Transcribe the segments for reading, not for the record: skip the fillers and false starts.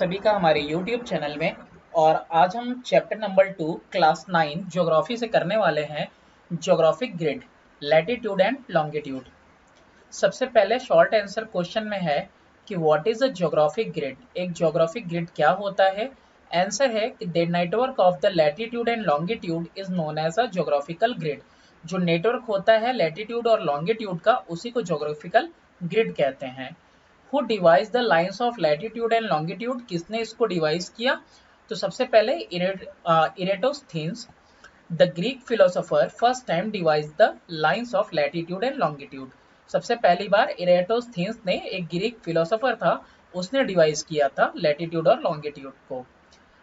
सभी का हमारे YouTube चैनल में। और आज हम चैप्टर नंबर 2 क्लास 9 ज्योग्राफी से करने वाले हैं geographic grid, latitude and longitude. सबसे पहले शॉर्ट आंसर क्वेश्चन में है कि what is a geographic grid. एक ज्योग्राफिक ग्रिड क्या होता है? आंसर है कि the network of the latitude and longitude is known as a geographical grid. जो नेटवर्क होता है लैटिट्यूड और लॉन्गिट्यूड का, उसी को ज्योग्राफिकल ग्रिड कहते हैं। Who divides the lines of latitude and longitude, किसने इसको डिवाइस किया? तो सबसे पहले Eratosthenes, the Greek philosopher, first time divides the lines of latitude and longitude. सबसे पहली बार इरेटोस्थीन्स ने, एक ग्रीक फिलोसोफर था, उसने डिवाइस किया था लैटिट्यूड और लॉन्गिट्यूड को।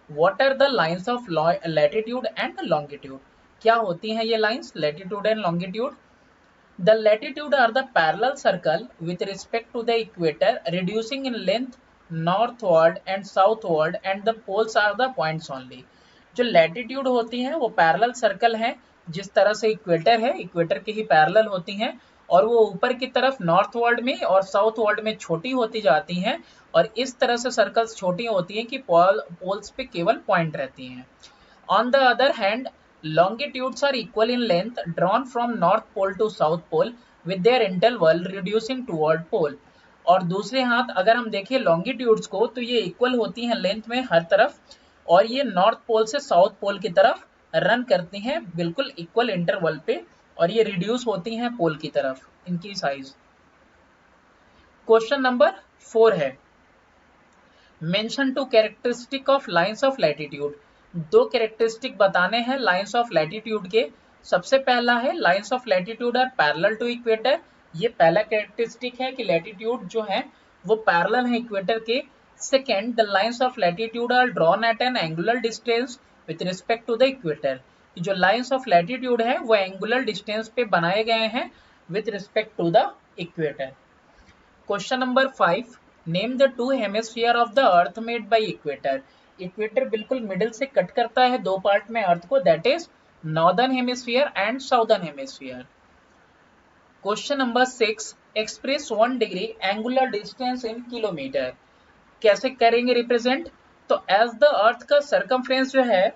What are the lines of latitude and longitude? क्या होती हैं ये lines latitude and longitude? The latitude are the parallel circle with respect to the equator, reducing in length northward and southward, and the poles are the points only. जो latitude होती हैं वो parallel circle हैं, जिस तरह से equator है, equator के ही पैरेलल होती हैं, और वो ऊपर की तरफ नॉर्थ वर्ल्ड में और साउथ वर्ल्ड में छोटी होती जाती हैं, और इस तरह से सर्कल्स छोटी होती हैं कि पोल्स पे केवल पॉइंट रहती हैं। On the other hand, longitudes are equal in length drawn from north pole to south pole with their interval reducing toward pole। और दूसरे हाथ अगर हम देखें लॉन्गिट्यूड्स को, तो ये इक्वल होती हैं लेंथ में हर तरफ, और ये नॉर्थ पोल से साउथ पोल की तरफ रन करती हैं बिल्कुल इक्वल इंटरवल पे, और ये रिड्यूस होती हैं पोल की तरफ इनकी साइज। क्वेश्चन नंबर 4 है, mention two characteristic of lines of latitude. दो कैरेक्टरिस्टिक बताने हैं लाइंस ऑफ लैटिट्यूड के। सबसे पहला है lines of latitude are parallel to equator. ये पहला कैरेक्टरिस्टिक है कि लैटिट्यूड जो है वो पैरेलल है इक्वेटर के। Second, the lines of latitude are drawn at an angular distance with respect to the equator. जो लाइंस ऑफ लैटिट्यूड है वो एंगुलर डिस्टेंस पे बनाए गए हैं with respect to the equator. Question number 5, name the two hemisphere of the earth made by equator. Equator बिल्कुल middle से cut करता है दो पार्ट में अर्थ को, that is northern hemisphere and southern hemisphere. Question number 6, express 1 degree angular distance in kilometre. कैसे करेंगे represent? तो एज द अर्थ का सरकमफ्रेंस जो है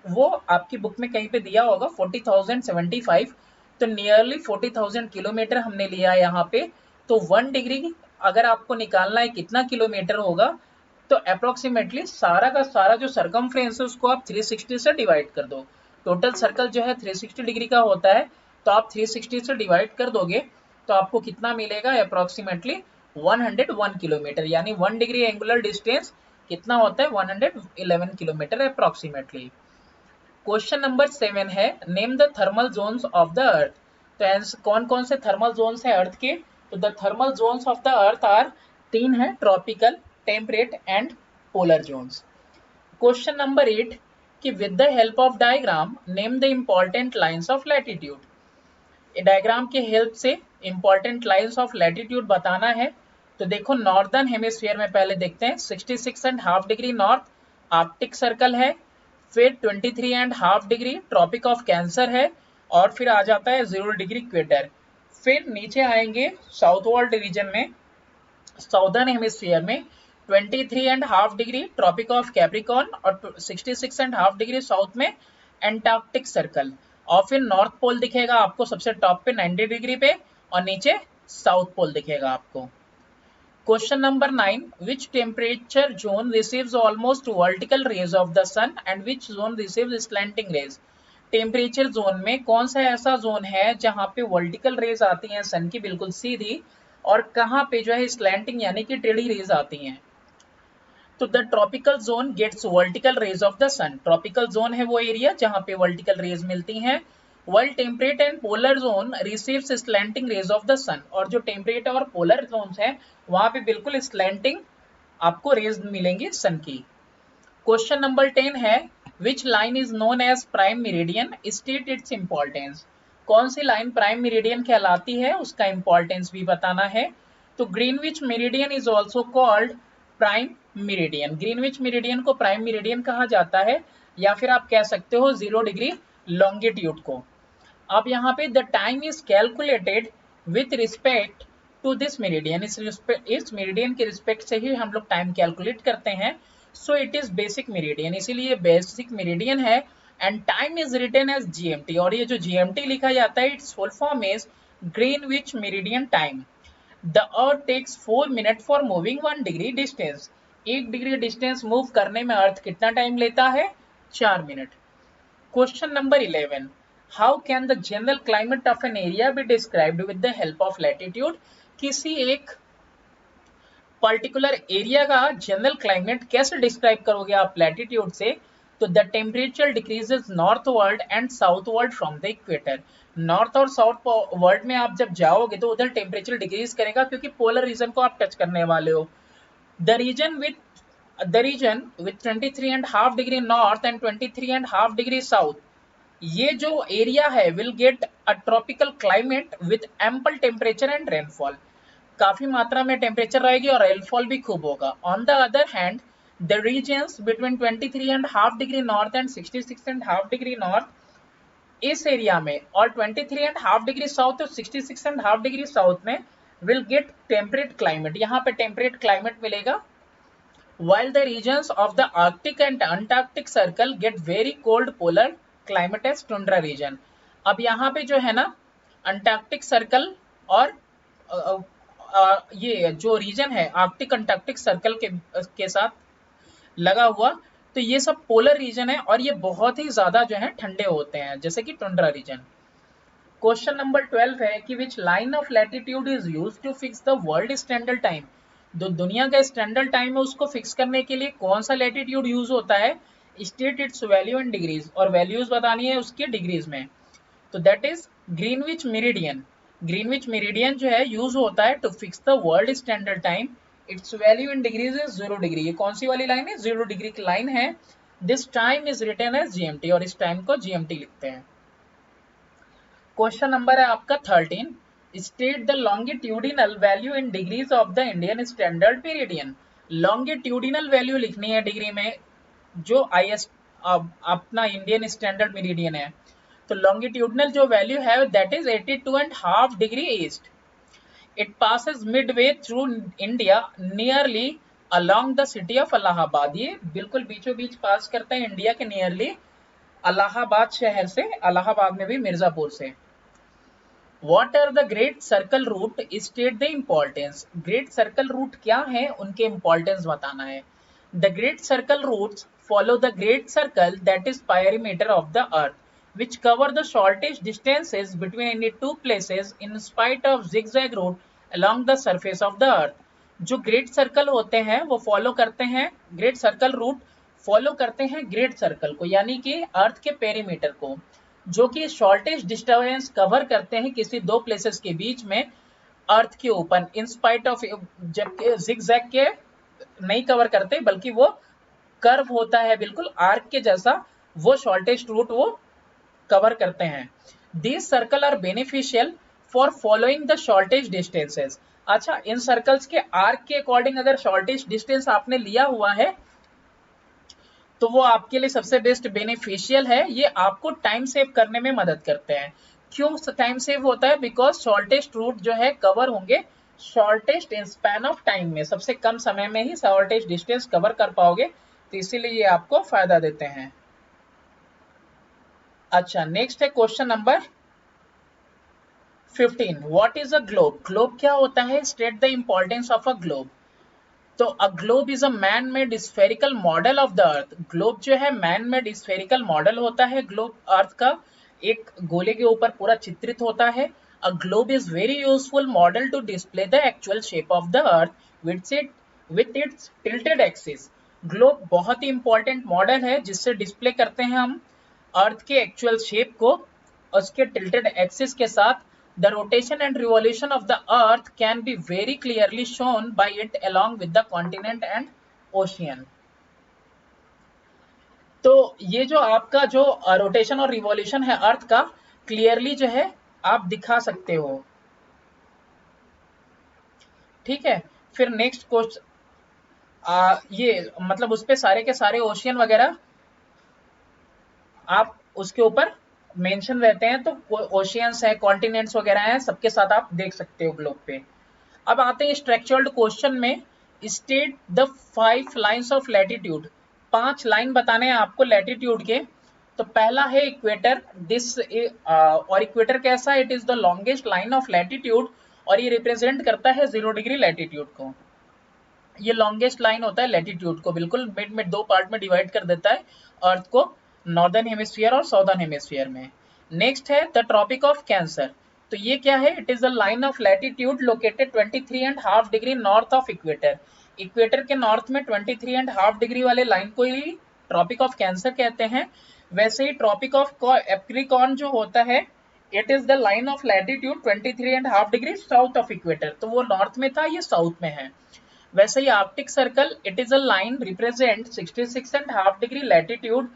वो आपकी बुक में कहीं पे दिया होगा 40,075, तो नियरली 40,000 किलोमीटर हमने लिया यहाँ पे। तो 1 डिग्री अगर आपको निकालना है कितना किलोमीटर होगा, तो अप्रोक्सीमेटली सारा का सारा जो सरकमफ्रेंस है उसको आप 360 से डिवाइड कर दो। टोटल सर्कल जो है 360 डिग्री का होता है, तो आप 360 से डिवाइड कर दोगे तो आपको कितना मिलेगा? अप्रोक्सीमेटली 101 किलोमीटर, यानी 1 डिग्री एंगुलर डिस्टेंस कितना होता है? 111 किलोमीटर अप्रोक्सीमेटली। क्वेश्चन नंबर 7 है, name the thermal zones of the earth. तो कौन कौन से थर्मल जोन्स है अर्थ के? तो the thermal zones of the earth are, तीन है, tropical, temperate and polar zones. Question number 8, कि with the help of diagram name the important lines of latitude. Diagram के हेल्प से इम्पोर्टेंट लाइंस ऑफ लैटिट्यूड बताना है। तो देखो northern hemisphere में पहले देखते हैं, 66.5 डिग्री नॉर्थ आर्कटिक सर्कल है, फिर 23.5 डिग्री ट्रॉपिक ऑफ कैंसर है, और फिर आ जाता है 0 डिग्री इक्वेटर। फिर नीचे आएंगे साउथ वर्ल्ड रीजन में, साउदर्न हेमिस्फीयर में 23.5 डिग्री ट्रॉपिक ऑफ कैप्रिकॉर्न, और 66.5 डिग्री साउथ में एंटार्क्टिक सर्कल, और फिर नॉर्थ पोल दिखेगा आपको सबसे टॉप पे 90 डिग्री पे, और नीचे साउथ पोल दिखेगा आपको। Question number 9, which temperature zone receives almost vertical rays of the sun and which zone receives slanting rays। Temperature zone में कौन सा ऐसा जोन है जहां पे वर्टिकल रेज आती हैं सन की बिल्कुल सीधी, और कहां पे जो है स्लैंटिंग यानी कि टेढ़ी रेज आती हैं? तो the tropical zone gets vertical rays of the sun. Tropical zone है वो एरिया जहां पे वर्टिकल रेज मिलती हैं। World temperate and polar zone receives slanting rays of the sun. और जो टेम्परेट और पोलर जोन्स हैं वहां पे बिल्कुल स्लैंटिंग आपको रेज मिलेंगी सन की। क्वेश्चन नंबर 10 है, which line is known as prime meridian, state its importance. कौन सी लाइन प्राइम मेरिडियन कहलाती है, उसका इंपॉर्टेंस भी बताना है। तो Greenwich meridian is also called prime meridian. Greenwich meridian को प्राइम मेरिडियन कहा जाता है, या फिर आप कह सकते हो 0 डिग्री लॉन्गिट्यूड को। अब यहाँ पे the time is calculated with respect to this meridian. इस मेरिडियन के रिस्पेक्ट से ही हम लोग टाइम कैलकुलेट करते हैं। So it is basic meridian, इसीलिए बेसिक मेरिडियन है। And time is written as GMT, और ये जो जीएमटी लिखा जाता है its full form is Greenwich meridian time. The earth takes 4 minute for moving 1 degree distance, 1 degree distance move करने में अर्थ कितना टाइम लेता है? 4 minute. Question number 11, how can the general climate of an area be described with the help of latitude? किसी एक particular area का general climate कैसे describe करोगे आप लैटिट्यूड से? तो the temperature decreases northward and southward from the equator. North और south world में आप जब जाओगे तो उधर टेम्परेचर डिक्रीज करेगा क्योंकि पोलर रीजन को आप टच करने वाले हो। The region with 23.5 degree north and 23.5 degree south, ये जो एरिया है will get a tropical climate with ample temperature and rainfall, काफी मात्रा में टेम्परेचर रहेगी और रेनफॉल भी खूब होगा। On the other hand the regions between 23.5 degree north and 66.5 degree north, इस एरिया में, और 23.5 डिग्री साउथ और 66.5 डिग्री साउथ में विल गेट टेम्परेट क्लाइमेट, यहाँ पे टेम्परेट क्लाइमेट मिलेगा। while the regions of the Arctic and Antarctic circle get very cold polar climate as tundra region। अब यहाँ पे जो है ना अंटार्कटिक सर्कल और ये जो रीजन है आर्कटिक अंटार्कटिक सर्कल के साथ लगा हुआ, तो ये सब पोलर रीजन है और ये बहुत ही ज्यादा जो है ठंडे होते हैं, जैसे कि टुंड्रा रीजन। क्वेश्चन नंबर 12 है कि which line of latitude is used to fix the world standard time? जो दुनिया का स्टैंडर्ड टाइम है उसको फिक्स करने के लिए कौन सा लैटिट्यूड यूज होता है? State its value in degrees, और वैल्यूज बतानी है उसके डिग्रीज में, तो that is Greenwich meridian. Greenwich meridian जो है यूज होता है to fix the world standard time, its value in degrees is 0 degree. ये कौन सी वाली लाइन है? 0 डिग्री की लाइन है। This time is written as GMT, और इस टाइम को जीएमटी लिखते हैं। क्वेश्चन नंबर है आपका 13, state the longitudinal value in degrees of the Indian standard meridian. Longitudinal value लिखनी है डिग्री में जो आईएस अपना इंडियन स्टैंडर्ड मेरिडियन है। तो लॉन्गिट्यूडिनल जो वैल्यू है that is 82.5 degree east. It passes Midway through India nearly along the city of Allahabad, ये बिल्कुल बीचों बीच पास करता है इंडिया के नियरली इलाहाबाद शहर से, इलाहाबाद में भी मिर्जापुर से। What are the great circle route? State the importance. Great circle route क्या है उनके importance बताना है। The great circle routes follow the great circle that is perimeter of the earth, which cover the shortest distances between any two places in spite of zigzag route along the surface of the earth। जो great circle होते हैं वो follow करते हैं, great circle route follow करते हैं great circle को, यानी कि अर्थ के पेरीमीटर को, जो कि शॉर्टेस्ट डिस्टेंस कवर करते हैं किसी दो प्लेसेस के बीच में अर्थ के ऊपर, इन स्पाइट ऑफ, जबकि जिगजैग के नहीं कवर करते बल्कि वो कर्व होता है बिल्कुल आर्क के जैसा, वो शॉर्टेस्ट रूट वो कवर करते हैं। These circle are beneficial for following the shortest distances. अच्छा, इन सर्कल्स के आर्क के अकॉर्डिंग अगर शॉर्टेस्ट डिस्टेंस आपने लिया हुआ है तो वो आपके लिए सबसे बेस्ट बेनिफिशियल है, ये आपको टाइम सेव करने में मदद करते हैं। क्यों टाइम सेव होता है? बिकॉज शॉर्टेस्ट रूट जो है कवर होंगे shortest in span of time में, सबसे कम समय में ही शॉर्टेस्ट डिस्टेंस कवर कर पाओगे, तो इसीलिए ये आपको फायदा देते हैं। अच्छा, नेक्स्ट है question number 15, what is a globe? Globe क्या होता है? State the importance of a globe. तो a globe is a man made spherical model of the earth. Globe जो है मैन मेड स्फेरिकल मॉडल होता है, ग्लोब अर्थ का एक गोले के ऊपर पूरा चित्रित होता है। A globe is very useful model to display the actual shape of the earth with its tilted axis. Globe बहुत ही इंपॉर्टेंट मॉडल है जिससे डिस्प्ले करते हैं हम अर्थ के एक्चुअल शेप को, उसके टिल्टेड एक्सिस के साथ। The rotation and revolution of the earth can be very clearly shown by it along with the continent and ocean। तो ये जो आपका जो रोटेशन और रिवॉल्यूशन है अर्थ का, क्लियरली जो है आप दिखा सकते हो। ठीक है, फिर नेक्स्ट क्वेश्चन, ये मतलब उस पे सारे के सारे ओशियन वगैरह आप उसके ऊपर मेंशन रहते हैं, तो ओशियंस है, कॉन्टिनेंट्स वगैरह हैं, सबके साथ आप देख सकते हो ग्लोब पे। अब आते हैं स्ट्रक्चर्ड क्वेश्चन में state the 5 lines of latitude, 5 line बताने हैं आपको लैटिट्यूड के। तो पहला है इक्वेटर, दिस और इक्वेटर कैसा, it is the longest line of latitude और ये रिप्रेजेंट करता है 0 डिग्री लैटिट्यूड को। ये लॉन्गेस्ट लाइन होता है लैटिट्यूड को, बिल्कुल मिड में 2 पार्ट में डिवाइड कर देता है अर्थ को, नॉर्दर्न हेमिस्फीयर और साउदर्न हेमिस्फीयर में। नेक्स्ट है द ट्रॉपिक ऑफ कैंसर, तो ये क्या है, it is the line of latitude located 23.5 degree north of equator. Equator के नॉर्थ में 23.5 डिग्री वाले लाइन को ही ट्रॉपिक ऑफ कैंसर कहते हैं। वैसे ही ट्रॉपिक ऑफ कैप्रिकॉर्न जो होता है, it is the line of latitude 23.5 degree south of equator, तो वो नॉर्थ में था, ये साउथ में है। वैसे ही Arctic circle, it is a line represent 66.5 degree latitude,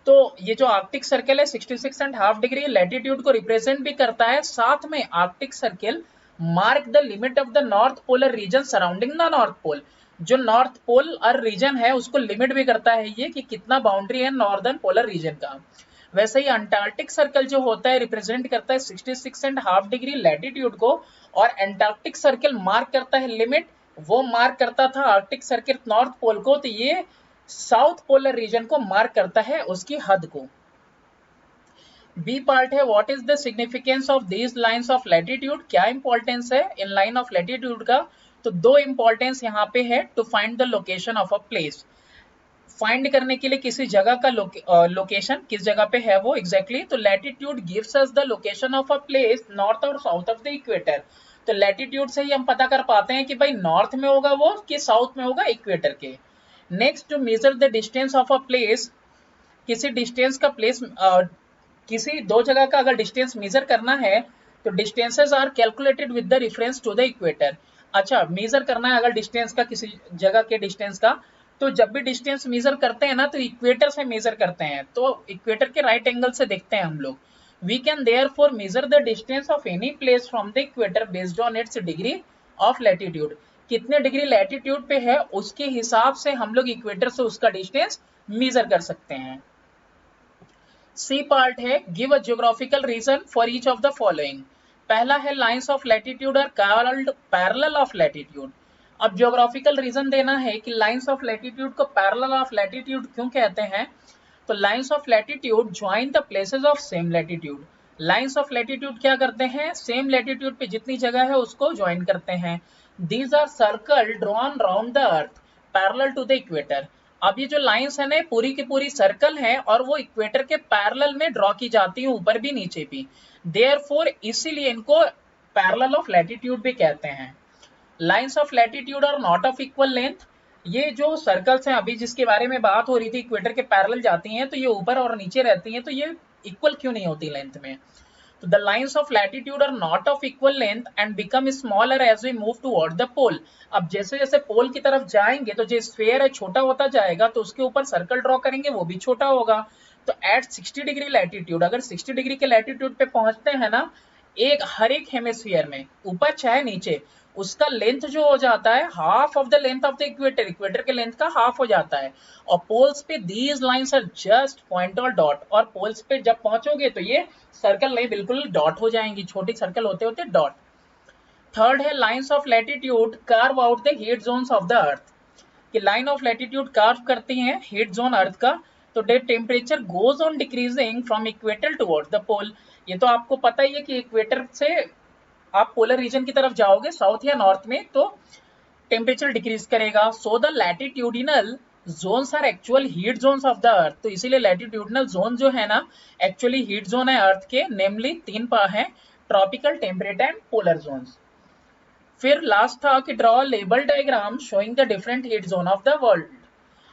तो ये जो आर्कटिक सर्कल है 66.5 डिग्री लैटिट्यूड को रिप्रेजेंट भी करता है। साथ में Arctic circle mark the limit of the north polar region surrounding the north pole, जो नॉर्थ पोल और रीजन है उसको लिमिट भी करता है ये कि कितना बाउंड्री है नॉर्दर्न पोलर रीजन का। वैसे ही अंटार्कटिक सर्कल जो होता है रिप्रेजेंट करता है 66.5 डिग्री लैटिट्यूड को, और एंटार्कटिक सर्कल मार्क करता है लिमिट, वो मार्क करता था आर्कटिक सर्कल नॉर्थ पोल को, तो ये साउथ पोलर रीजन को मार्क करता है उसकी हद को। बी पार्ट है what is the significance of these lines of latitude, क्या इंपॉर्टेंस है इन लाइन ऑफ लैटिट्यूड का। तो 2 इंपॉर्टेंस यहाँ पे है, to find the location of a place, find करने के लिए किसी जगह का लोकेशन किस जगह पे है वो एग्जैक्टली। तो latitude gives us the location of a place north और साउथ ऑफ द इक्वेटर, तो लैटिट्यूड से ही हम पता कर पाते हैं कि भाई नॉर्थ में होगा वो कि साउथ में होगा इक्वेटर के। Next, to measure the distance of a place, किसी डिस्टेंस का प्लेस किसी 2 जगह का अगर डिस्टेंस मेजर करना है तो distances are calculated with the reference to the equator. अच्छा, मेजर करना है अगर डिस्टेंस का किसी जगह के डिस्टेंस का, तो जब भी डिस्टेंस मेजर करते हैं ना तो इक्वेटर से मेजर करते हैं, तो इक्वेटर के राइट एंगल से देखते हैं हम लोग। We can therefore measure the distance of any place from the equator based on its degree of latitude, कितने डिग्री लैटिट्यूड पे है उसके हिसाब से हम लोग इक्वेटर से उसका डिस्टेंस मेजर कर सकते हैं। सी पार्ट है give a geographical reason for each of the following, पहला है lines of latitude are called parallel of latitude. अब ज्योग्राफिकल रीजन देना है कि लाइंस ऑफ लैटिट्यूड को पैरेलल ऑफ लैटिट्यूड क्यों कहते हैं। तो lines of latitude join the places of same latitude, lines of latitude क्या करते हैं, सेम लैटिट्यूड पे जितनी जगह है उसको ज्वाइन करते हैं। These are circle drawn round the earth parallel to the equator. अब ये जो लाइंस है ना पूरी की पूरी सर्कल है और वो इक्वेटर के पैरेलल में ड्रॉ की जाती है, ऊपर भी नीचे भी, देयरफॉर इसीलिए इनको पैरेलल ऑफ लैटिट्यूड भी कहते हैं। Lines of latitude are not of equal length, ये जो सर्कल्स हैं अभी जिसके बारे में बात हो रही थी इक्वेटर के पैरेलल जाती हैं, तो ये ऊपर और नीचे रहती हैं, तो ये इक्वल क्यों नहीं होती लेंथ में। तो the lines of latitude are not of equal length and become smaller as we move toward the pole। अब जैसे जैसे पोल की तरफ जाएंगे तो जो स्फीयर है छोटा होता जाएगा, तो उसके ऊपर सर्कल ड्रॉ करेंगे वो भी छोटा होगा। तो एट 60 डिग्री लैटिट्यूड, अगर 60 डिग्री के लैटिट्यूड पे पहुंचते हैं ना, हर एक हेमिस्फीयर में ऊपर चाहे नीचे, उसका लेंथ जो हो जाता है half of the length of the equator, equator के लेंथ का हाफ हो जाता है। और पोल्स पे these lines are just point और डॉट, और पोल्स पे जब पहुंचोगे तो ये सर्कल नहीं बिल्कुल डॉट हो जाएंगी, छोटी सर्कल होते होते डॉट। थर्ड है lines of latitude carve out the heat zones of the अर्थ, कि लाइन ऑफ लैटिट्यूड कार्व करती हैं हीट जोन अर्थ का। तो the temperature goes on decreasing from equator toward the pole, ये तो आपको पता ही है कि इक्वेटर से आप पोलर रीजन की तरफ जाओगे साउथ या नॉर्थ में तो टेम्परेचर डिक्रीज करेगा। So the latitudinal zones are actual heat zones of the earth, तो इसीलिए लैटिट्यूडिनल जोन जो है ना एक्चुअली हीट जोन है अर्थ के, नेमली 3 है, tropical, temperate and polar zones. फिर लास्ट था कि draw label diagram showing the different heat zone of the world.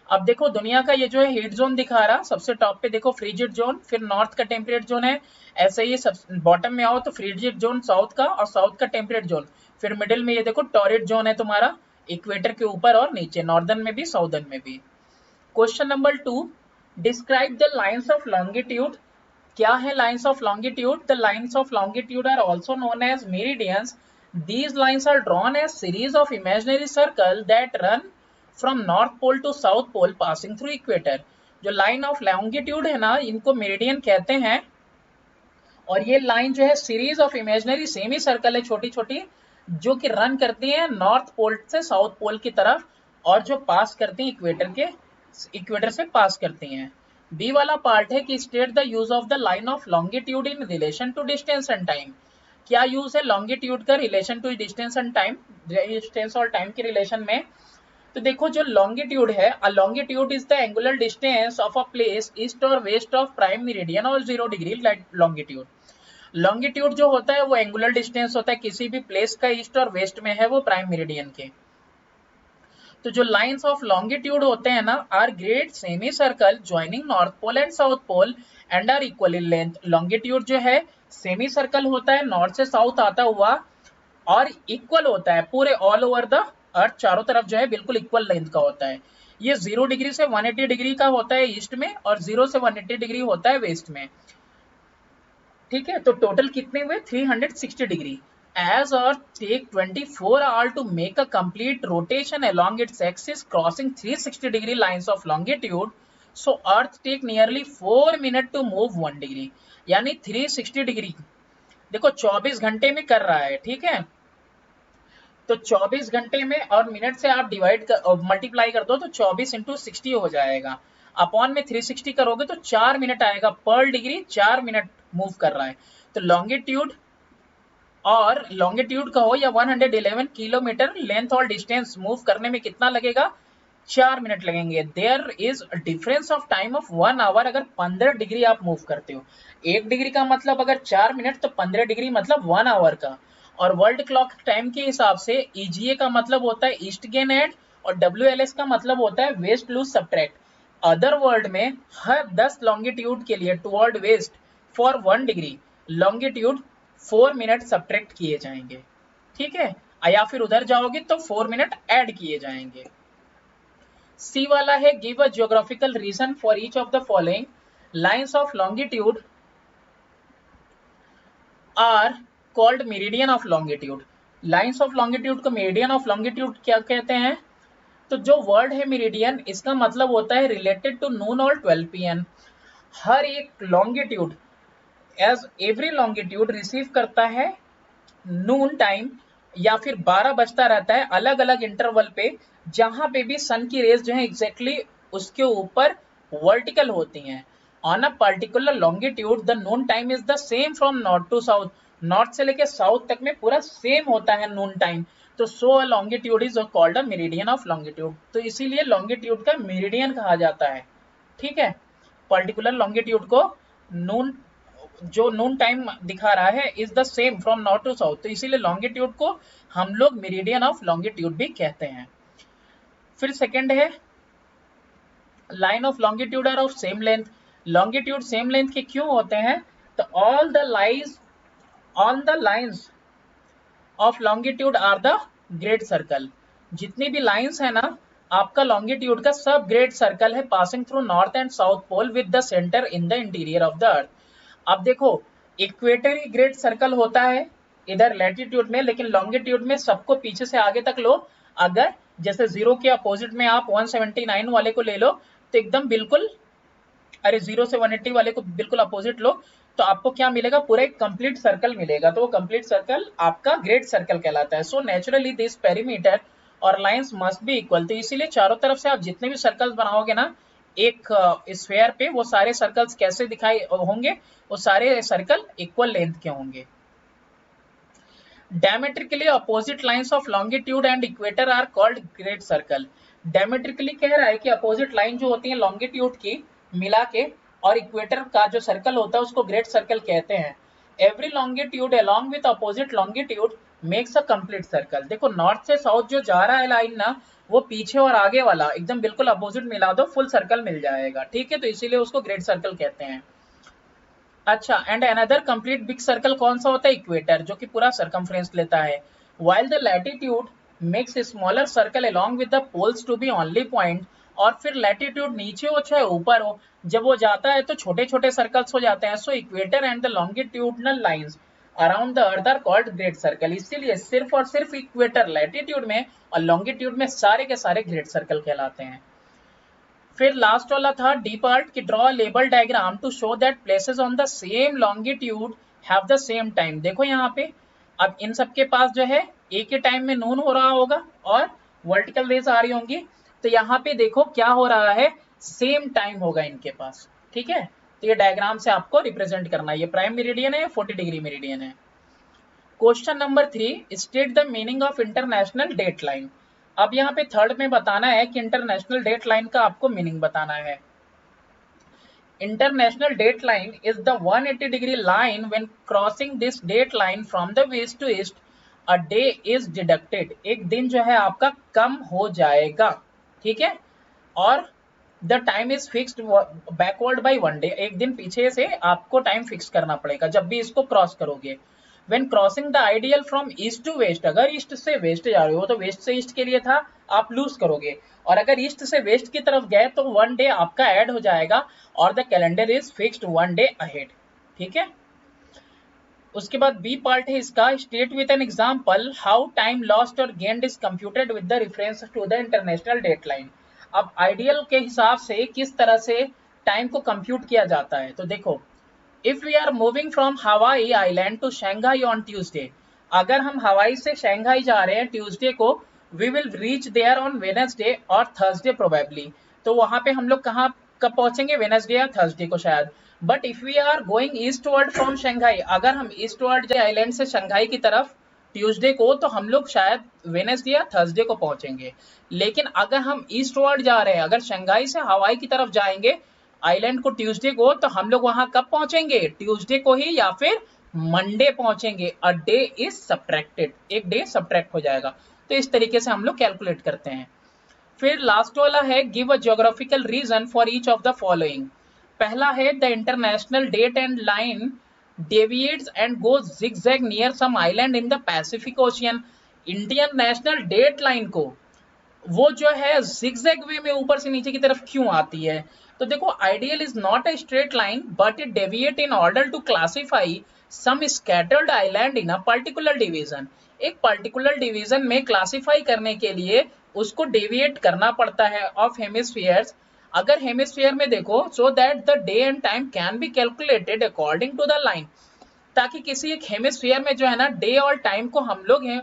अब देखो दुनिया का ये जो है हीट जोन दिखा रहा, सबसे टॉप पे देखो फ्रीजिड जोन, फिर नॉर्थ का टेम्परेट जोन है, ऐसे ही सब बॉटम में आओ तो फ्रीजिड जोन साउथ का और साउथ का टेम्परेट जोन, फिर मिडिल में ये देखो टॉरिड जोन है तुम्हारा इक्वेटर के ऊपर और नीचे, नॉर्दर्न में भी साउदर्न में भी। Question number 2, describe the lines of longitude, क्या है lines of longitude. The lines of longitude are also known as meridians, these lines are drawn as series of imaginary circle that run from north pole to south pole passing through equator। जो line of longitude है ना इनको meridian कहते हैं, और ये line जो है series of imaginary same he circle है छोटी छोटी, जो कि रन करती हैं नॉर्थ पोल से साउथ पोल की तरफ, और जो पास करती हैं इक्वेटर से पास करती हैं। बी वाला पार्ट है कि state the use of the line of longitude in relation to distance and time. क्या यूज है लॉन्गिट्यूड का relation to distance and time, distance और टाइम के रिलेशन में। तो देखो जो लॉन्गिट्यूड है, a longitude is the angular distance of a place east और वेस्ट ऑफ प्राइम मेरिडियन और 0 डिग्री लॉन्गिट्यूड। लॉन्गिट्यूड जो होता है वो एंगुलर डिस्टेंस होता है किसी भी प्लेस का ईस्ट और वेस्ट में है वो प्राइम मेरिडियन के। तो जो लाइंस ऑफ लॉन्गिट्यूड होते हैं ना, are great semi circle joining north pole and south pole and are equal in length. Longitude जो है सेमी सर्कल होता है, नॉर्थ से साउथ आता हुआ, और इक्वल होता है पूरे ऑल ओवर द अर्थ, चारों तरफ जो है बिल्कुल इक्वल लेंथ का होता है। ये 0 डिग्री से 180 डिग्री का होता है ईस्ट में, और 0 से 180 डिग्री होता है वेस्ट में। ठीक है, तो टोटल कितने हुए 360 degree. As Earth take 24 hours to make a complete rotation along its axis crossing 360 degree lines of longitude, so Earth take nearly 4 minutes to move 1 degree, यानी 360 डिग्री देखो 24 घंटे में कर रहा है। ठीक है, तो 24 घंटे में, और मिनट से आप डिवाइड कर मल्टीप्लाई कर दो तो 24 इंटू 60 हो जाएगा, अपॉन में 360 करोगे तो 4 मिनट आएगा पर डिग्री, 4 मिनट मूव कर रहा है। तो लॉन्गिट्यूड और लॉन्गिट्यूड का हो या 111 किलोमीटर लेंथ और डिस्टेंस मूव करने में कितना लगेगा, 4 मिनट लगेंगे। There is difference of time of 1 hour. अगर 15 डिग्री आप मूव करते हो, 1 डिग्री का मतलब अगर 4 मिनट, तो 15 डिग्री मतलब 1 आवर का। और वर्ल्ड क्लॉक टाइम के हिसाब से ईजीए का मतलब होता है ईस्ट गेन एट, और WLS का मतलब होता है west lose subtract. Other world में हर 10 लॉन्गिट्यूड के लिए toward west for 1 degree longitude 4 minute subtract किए जाएंगे। ठीक है, या फिर उधर जाओगे तो 4 मिनट ऐड किए जाएंगे। सी वाला है give a geographical reason for each of the following lines of longitude are called meridian of longitude. Lines of longitude को मेरिडियन ऑफ लॉन्गिट्यूड क्या कहते हैं। तो जो वर्ड है मेरिडियन, इसका मतलब होता है रिलेटेड टू नून और 12 PM। हर एक longitude, as every longitude receive करता है नून टाइम, या फिर 12 बजता रहता है अलग अलग इंटरवल पे, जहां पे भी सन की रेज जो है एग्जैक्टली उसके ऊपर वर्टिकल होती हैं। On a particular longitude the noon time is the same from north to south. North से लेके साउथ तक में पूरा सेम होता है नून टाइम। तो so a longitude is called a meridian of longitude. तो इसीलिए लॉन्गिट्यूड का मेरिडियन कहा जाता है। ठीक है, पर्टिकुलर लॉन्गिट्यूड को नून, जो नून टाइम दिखा रहा है is the same from north to south, तो इसीलिए लॉन्गिट्यूड को हम लोग मेरिडियन ऑफ लॉन्गिट्यूड भी कहते हैं। फिर सेकंड है line of longitude are of same length. Longitude same length के क्यों होते हैं, तो all the lines of longitude are the great circle. जितनी भी लाइंस है ना आपका लॉन्गिट्यूड का, सब ग्रेट सर्कल है passing through north and south pole with the centre in the interior of the earth. अब देखो इक्वेटर ही ग्रेट सर्कल होता है इधर लैटिट्यूड में, लेकिन लॉन्गिट्यूड में सबको पीछे से आगे तक लो। अगर जैसे 0 के अपोजिट में आप 179 वाले को ले लो, तो एकदम बिल्कुल, अरे 0 से 180 वाले को बिल्कुल अपोजिट लो, तो आपको क्या मिलेगा, पूरा एक कंप्लीट सर्कल मिलेगा। तो वो कंप्लीट सर्कल आपका ग्रेट सर्कल कहलाता है। सो नेचुरली दिस पेरीमीटर और लाइंस मस्ट बी इक्वल। तो इसीलिए चारों तरफ से आप जितने भी सर्कल्स बनाओगे ना एक स्फीयर पे, वो सारे सर्कल्स कैसे दिखाई होंगे, वो सारे सर्कल इक्वल लेंथ के होंगे। Diametrically opposite lines of longitude and equator are called great circle. Diametrically कह रहा है कि अपोजिट लाइन जो होती है लॉन्गिट्यूड की मिला के, और इक्वेटर का जो सर्कल होता है उसको ग्रेट सर्कल कहते हैं। Every longitude along with opposite longitude makes a complete circle. देखो नॉर्थ से साउथ जो जा रहा है लाइन ना, वो पीछे और आगे वाला एकदम बिल्कुल अपोजिट मिला दो, फुल सर्कल मिल जाएगा। ठीक है, तो इसीलिए उसको ग्रेट सर्कल कहते हैं। अच्छा, and another complete big circle कौन सा होता है, इक्वेटर, जो कि पूरा सर्कमफ्रेंस लेता है। While the latitude makes smaller circle along with the poles to be only point. और फिर लैटिट्यूड नीचे हो चाहे ऊपर हो, जब वो जाता है तो छोटे छोटे सर्कल्स हो जाते हैं। So equator and the longitudinal lines around the earth are called great circle. इसीलिए सिर्फ और सिर्फ इक्वेटर लैटिट्यूड में और लॉन्गिट्यूड में सारे के सारे ग्रेट सर्कल कहलाते हैं। फिर लास्ट वाला था डी पार्ट की draw label diagram to show that places on the same longitude have the same time. देखो यहाँ पे अब इन सब के पास जो है एक ही टाइम में नून हो रहा होगा और वर्टिकल रेज आ रही होंगी, तो यहाँ पे देखो क्या हो रहा है, सेम टाइम होगा इनके पास, ठीक है। तो ये डायग्राम से आपको रिप्रेजेंट करना है, ये प्राइम मेरिडियन है, 40 डिग्री मेरिडियन है। Question number 3, state the meaning of international date line. अब यहाँ पे थर्ड में बताना है कि इंटरनेशनल डेट लाइन का आपको मीनिंग बताना है। International date line is the 180 degree line. When crossing this date line from the west to east, a day is deducted. एक दिन जो है आपका कम हो जाएगा, ठीक है। और the time is fixed backward by 1 day. एक दिन पीछे से आपको टाइम फिक्स करना पड़ेगा जब भी इसको क्रॉस करोगे। When crossing the ideal from east to west, अगर ईस्ट से वेस्ट जा रहे हो तो वेस्ट से ईस्ट के लिए था, आप लूज करोगे, और अगर ईस्ट से वेस्ट की तरफ गए तो 1 डे आपका ऐड हो जाएगा और the calendar is fixed 1 day ahead, ठीक है। उसके बाद बी पार्ट है इसका, state with an example how time lost और gained is computed with the reference to the international date line. अब आइडियल के हिसाब से किस तरह से टाइम को कंप्यूट किया जाता है, तो देखो, if we are moving from Hawaii island to Shanghai on Tuesday, अगर हम हवाई से शंघाई जा रहे हैं ट्यूसडे को, we will reach there on Wednesday और थर्सडे प्रोबेबली, तो वहां पे हम लोग कहाँ कब पहुंचेंगे, वेडनेसडे या थर्सडे को शायद। But if we are going eastward from Shanghai, अगर हम ईस्टवर्ड आइलैंड से शंघाई की तरफ ट्यूसडे को, तो हम लोग शायद वेडनेसडे या थर्सडे को पहुंचेंगे। लेकिन अगर हम ईस्टवर्ड जा रहे हैं, अगर शंघाई से हवाई की तरफ जाएंगे आइलैंड को ट्यूसडे को, तो हम लोग वहां कब पहुंचेंगे, ट्यूसडे को ही या फिर मंडे पहुंचेंगे। अ डे इज सब्ट्रैक्टेड, एक डे सब्ट्रैक्ट हो जाएगा। तो इस तरीके से हम लोग कैलकुलेट करते हैं। फिर लास्ट वाला है, give a geographical reason for each of the following. पहला है the international date and line deviates and goes zigzag near some island in the Pacific Ocean। Indian national date line को वो जो है zigzag वे में ऊपर से नीचे की तरफ क्यों आती है, तो देखो, ideal is not a straight line but it deviate in order to classify some scattered island in a particular division. एक पर्टिकुलर डिवीजन में क्लासिफाई करने के लिए उसको डेविएट करना पड़ता है ऑफ हेमिस्फीयर्स। अगर हेमिस्फीयर में देखो, so that the day and time can be calculated according to the line, ताकि किसी एक हेमिस्फीयर में जो है ना, डे और टाइम को हम लोग हैं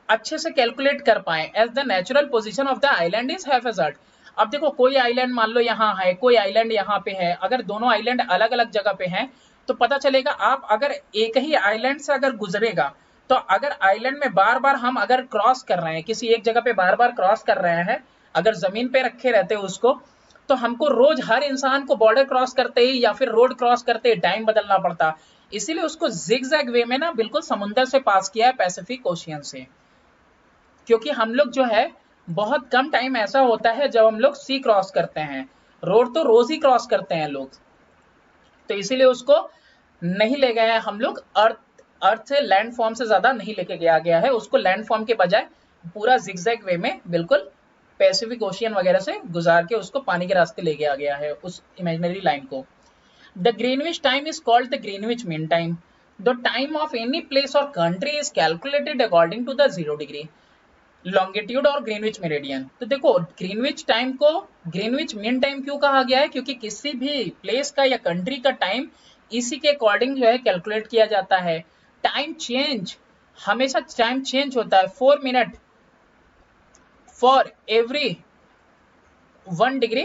अच्छे से कैलकुलेट कर पाए, as the natural position of the island is haphazard. अब देखो, कोई आइलैंड मान लो यहाँ है, कोई आइलैंड यहाँ पे है, अगर दोनों आइलैंड अलग अलग जगह पे हैं तो पता चलेगा, आप अगर एक ही आइलैंड से अगर गुजरेगा, तो अगर आइलैंड में बार बार हम अगर क्रॉस कर रहे हैं, किसी एक जगह पे बार बार क्रॉस कर रहे हैं, अगर जमीन पे रखे रहते उसको, तो हमको रोज हर इंसान को बॉर्डर क्रॉस करते ही या फिर रोड क्रॉस करते ही टाइम बदलना पड़ता। इसीलिए उसको जिगजैग वे में ना बिल्कुल समुद्र से पास किया है, पैसिफिक ओशियन से, क्योंकि हम लोग जो है बहुत कम टाइम ऐसा होता है जब हम लोग सी क्रॉस करते हैं, रोड तो रोज ही क्रॉस करते हैं लोग, तो इसीलिए उसको नहीं ले गए हैं हम लोग, अर्थ से लैंड फॉर्म से ज्यादा नहीं लेके गया है उसको, लैंड फॉर्म के बजाय पूरा जिगजैग वे में बिल्कुल पैसिफिक ओशियन वगैरह से गुजार के उसको पानी के रास्ते ले गया है उस इमेजिनरी लाइन को। The Greenwich time is called the Greenwich mean time. The time of any place और country is calculated according to the 0 degree longitude और ग्रीनविच मेरिडियन। तो देखो, ग्रीनविच टाइम को ग्रीनविच मीन टाइम क्यों कहा गया है, क्योंकि किसी भी प्लेस का या कंट्री का टाइम इसी के अकॉर्डिंग जो है कैलकुलेट किया जाता है। टाइम चेंज, हमेशा टाइम चेंज होता है, 4 minute for every 1 degree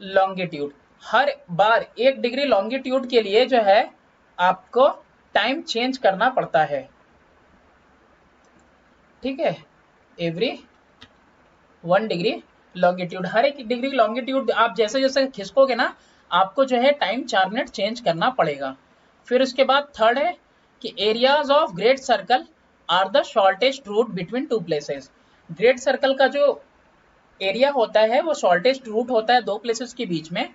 longitude, her bar 1 degree longitude के लिए जो है आपको टाइम चेंज करना पड़ता है, ठीक है। एवरी 1 डिग्री लॉन्गिट्यूड, हर एक डिग्री लॉन्गिट्यूड आप जैसे जैसे खिसकोगे ना, आपको जो है टाइम 4 मिनट चेंज करना पड़ेगा। फिर उसके बाद थर्ड है कि areas of great circle are the shortest route between 2 places. Great circle का जो एरिया होता है वो शॉर्टेस्ट रूट होता है 2 प्लेसेस के बीच में।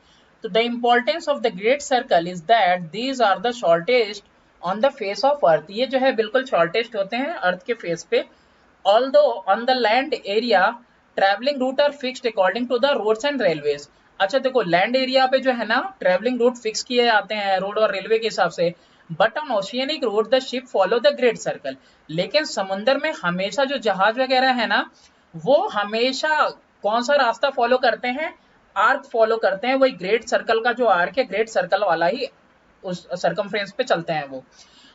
तो the importance of the great circle is that these are the shortest on the face of earth, ये जो है बिल्कुल शॉर्टेस्ट होते हैं अर्थ के फेस पे। Although on the land area travelling route are fixed according to the roads and railways. अच्छा देखो, लैंड एरिया पे जो है ना ट्रैवलिंग रूट फिक्स किए जाते हैं रोड और रेलवे के हिसाब से, but on oceanic route the ship follow the great circle. लेकिन समुद्र में हमेशा जो जहाज वगैरह है ना, वो हमेशा कौन सा रास्ता फॉलो करते हैं, आर्क फॉलो करते हैं, वही ग्रेट सर्कल का जो आर्क है, ग्रेट सर्कल वाला ही उस सरकमफ्रेंस पे चलते हैं वो।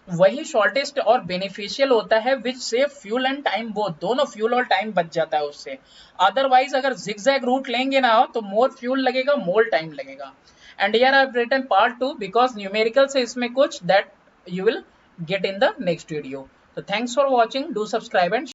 वही शॉर्टेस्ट और बेनिफिशियल होता है which save fuel and time, both दोनों फ्यूल और टाइम बच जाता है उससे। अदरवाइज अगर जिगजैग रूट लेंगे ना तो मोर फ्यूल लगेगा, मोर टाइम लगेगा। And here I have written part 2 because numerical से इसमें कुछ that you will get in the next video. So thanks for watching. Do subscribe and